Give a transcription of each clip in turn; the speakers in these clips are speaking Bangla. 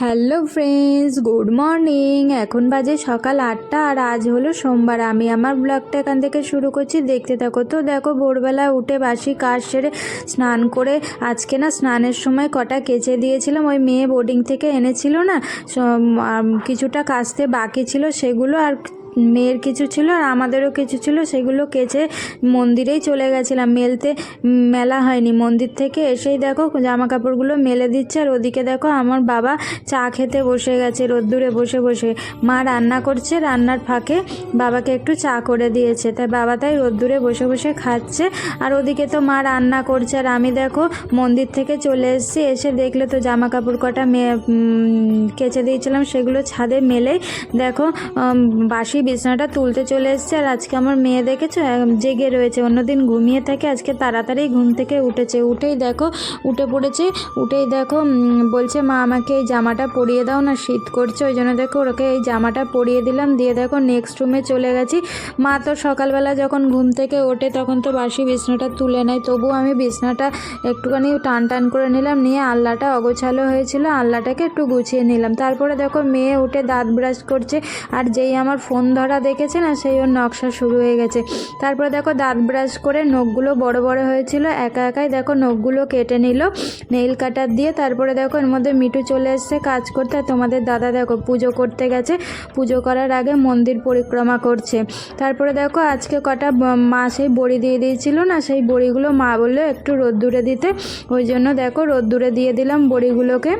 Hello friends, good morning. এখন বাজে সকাল 8টা আর আজ হলো সোমবার। আমি আমার ব্লগটা এখান থেকে শুরু করছি, দেখতে থাকো। তো দেখো, ভোরবেলা উঠে বাসি কাজ সেরে স্নান করে আজকে না স্নানের সময় কটা কেচে দিয়েছিলাম। ওই মেয়ে বোর্ডিং থেকে এনেছিল না, কিছুটা কাচতে বাকি ছিল সেগুলো, আর মেয়ের কিছু ছিল আর আমাদেরও কিছু ছিল, সেগুলো কেচে মন্দিরেই চলে গেছিলাম। মেলা হয়নি। মন্দির থেকে এসেই দেখো জামা কাপড়গুলো মেলে দিচ্ছে, আর ওদিকে দেখো আমার বাবা চা খেতে বসে গেছে রোদ্দুরে বসে বসে। মা রান্না করছে, রান্নার ফাঁকে বাবাকে একটু চা করে দিয়েছে, তাই বাবা তাই রোদ্দুরে বসে বসে খাচ্ছে। আর ওদিকে তো মা রান্না করছে, আর আমি দেখো মন্দির থেকে চলে এসেছি। এসে দেখলে তো জামা কাপড় কটা কেচে দিয়েছিলাম, সেগুলো ছাদে মেলে দেখো বাসি বিছানাটা তুলতে চলে এসছে। আর আজকে আমার মেয়ে দেখেছো জেগে রয়েছে, অন্যদিন ঘুমিয়ে থাকে, আজকে তাড়াতাড়ি ঘুম থেকে উঠেছে। উঠে পড়েছে। উঠেই দেখো বলছে, মা আমাকে এই জামাটা পরিয়ে দাও না, শীত করছে। ওই জন্য দেখো ওকে এই জামাটা পরিয়ে দিলাম, দিয়ে দেখো নেক্সট রুমে চলে গেছি। মা তো সকালবেলা যখন ঘুম থেকে ওঠে তখন তো বাসি বিছনাটা তুলে নেয়, তবুও আমি বিছনাটা একটুখানি টান টান করে নিলাম, নিয়ে আলনাটা অগোছালো হয়েছিল, আলনাটাকে একটু গুছিয়ে নিলাম। তারপরে দেখো মেয়ে উঠে দাঁত ব্রাশ করছে, আর যেই আমার ফোন ধরা দেখেছে না, সেই ওর নকশা শুরু হয়ে গেছে। তারপরে দেখো দাঁত ব্রাশ করে নখগুলো বড় বড় হয়েছিল, একাই দেখো নখগুলো কেটে নিল নেইল কাটার দিয়ে। তারপরে দেখো এর মধ্যে মিঠু চলে এসছে কাজ করতে, আর তোমাদের দাদা দেখো পুজো করতে গেছে, পুজো করার আগে মন্দির পরিক্রমা করছে। তারপরে দেখো আজকে কটা মা সেই বড়ি দিয়ে দিয়েছিল না, সেই বড়িগুলো মা বললো একটু রোদ্দুরে দিতে, ওই জন্য দেখো রোদ্দুরে দিয়ে দিলাম বড়িগুলোকে।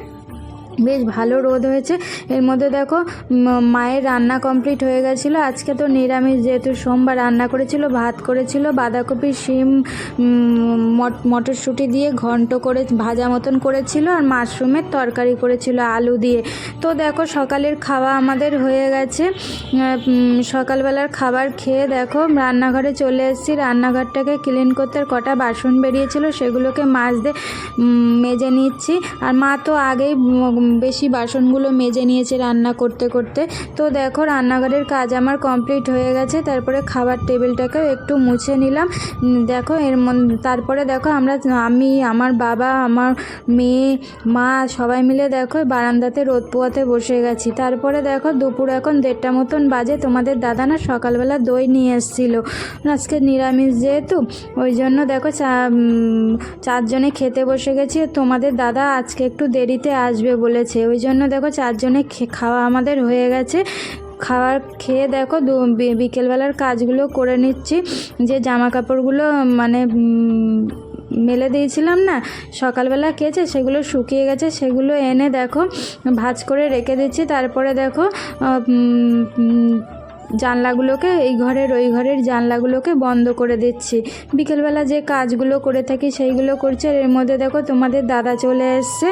বেশ ভালো রোদ হয়েছে। এর মধ্যে দেখো মায়ের রান্না কমপ্লিট হয়ে গেছিলো। আজকে তো নিরামিষ, যেহেতু সোমবার, রান্না করেছিল ভাত করেছিল, বাঁধাকপি শিম মটরশুঁটি দিয়ে ঘন্ট করে ভাজা মতন করেছিল, আর মাশরুমের তরকারি করেছিল আলু দিয়ে। তো দেখো সকালের খাওয়া আমাদের হয়ে গেছে। সকালবেলার খাবার খেয়ে দেখো রান্নাঘরে চলে এসেছি। রান্নাঘরটাকে ক্লিন করতে কটা বাসন বেরিয়েছিল, সেগুলোকে মেজে নিচ্ছি। আর মা তো আগেই বেশি বাসনগুলো মেজে নিয়েছে রান্না করতে করতে। তো দেখো রান্নাঘরের কাজ আমার কমপ্লিট হয়ে গেছে। তারপরে খাবার টেবিলটাকেও একটু মুছে নিলাম। দেখো তারপরে দেখো আমি, আমার বাবা, আমার মেয়ে, মা সবাই মিলে দেখো বারান্দাতে রোদ পোয়াতে বসে গেছি। তারপরে দেখো দুপুর এখন 1:30 মতন বাজে। তোমাদের দাদা না সকালবেলা দই নিয়ে এসেছিল, আজকে নিরামিষ যেহেতু, ওই জন্য দেখো চারজনে খেতে বসে গেছি। তোমাদের দাদা আজকে একটু দেরিতে আসবে বলেছে, ওই জন্য দেখো চারজনে খাওয়া আমাদের হয়ে গেছে। খাবার খেয়ে দেখো বিকেলবেলার কাজগুলো করে নিচ্ছি, যে জামা কাপড়গুলো মেলে দিয়েছিলাম না সকালবেলা কেচে, সেগুলো শুকিয়ে গেছে, সেগুলো এনে দেখো ভাঁজ করে রেখে দিচ্ছি। তারপরে দেখো জানলাগুলোকে, এই ঘরের ওই ঘরের জানলাগুলোকে বন্ধ করে দিচ্ছি। বিকেলবেলা যে কাজগুলো করে থাকি সেইগুলো করছে। এর মধ্যে দেখো তোমাদের দাদা চলে এসছে,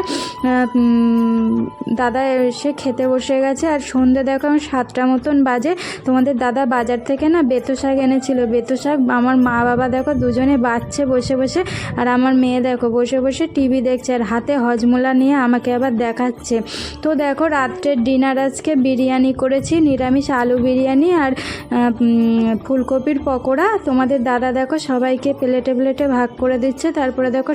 দাদা এসে খেতে বসে গেছে। আর সন্ধ্যে দেখো আমি 7টা মতন বাজে। তোমাদের দাদা বাজার থেকে না বেতো শাক এনেছিল, বেতো শাক আমার মা বাবা দেখো দুজনে বাচ্ছে বসে বসে, আর আমার মেয়ে দেখো বসে বসে টিভি দেখছে, আর হাতে হজমোলা নিয়ে আমাকে আবার দেখাচ্ছে। তো দেখো রাত্রের ডিনার আজকে বিরিয়ানি করেছি, নিরামিষ আলু বিরিয়ানি আর ফুলকপির পকোড়া। তোমাদের দাদা দেখো সবাইকে প্লেটে প্লেটে ভাগ করে দিচ্ছে। তারপরে দেখো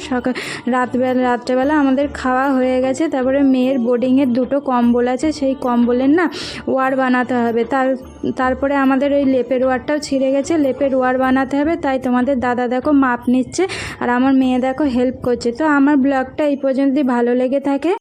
রাত্রেবেলা আমাদের খাওয়া হয়ে গেছে। তারপরে মেয়ের বোর্ডিংয়ের 2টো কম্বল আছে, সেই কম্বলের না ওয়ার বানাতে হবে। তারপরে আমাদের ওই লেপের ওয়ারটাও ছিঁড়ে গেছে, লেপের ওয়ার বানাতে হবে, তাই তোমাদের দাদা দেখো মাপ নিচ্ছে, আর আমার মেয়ে দেখো হেল্প করছে। তো আমার ব্লগটা এই পর্যন্তই। ভালো লেগে থাকে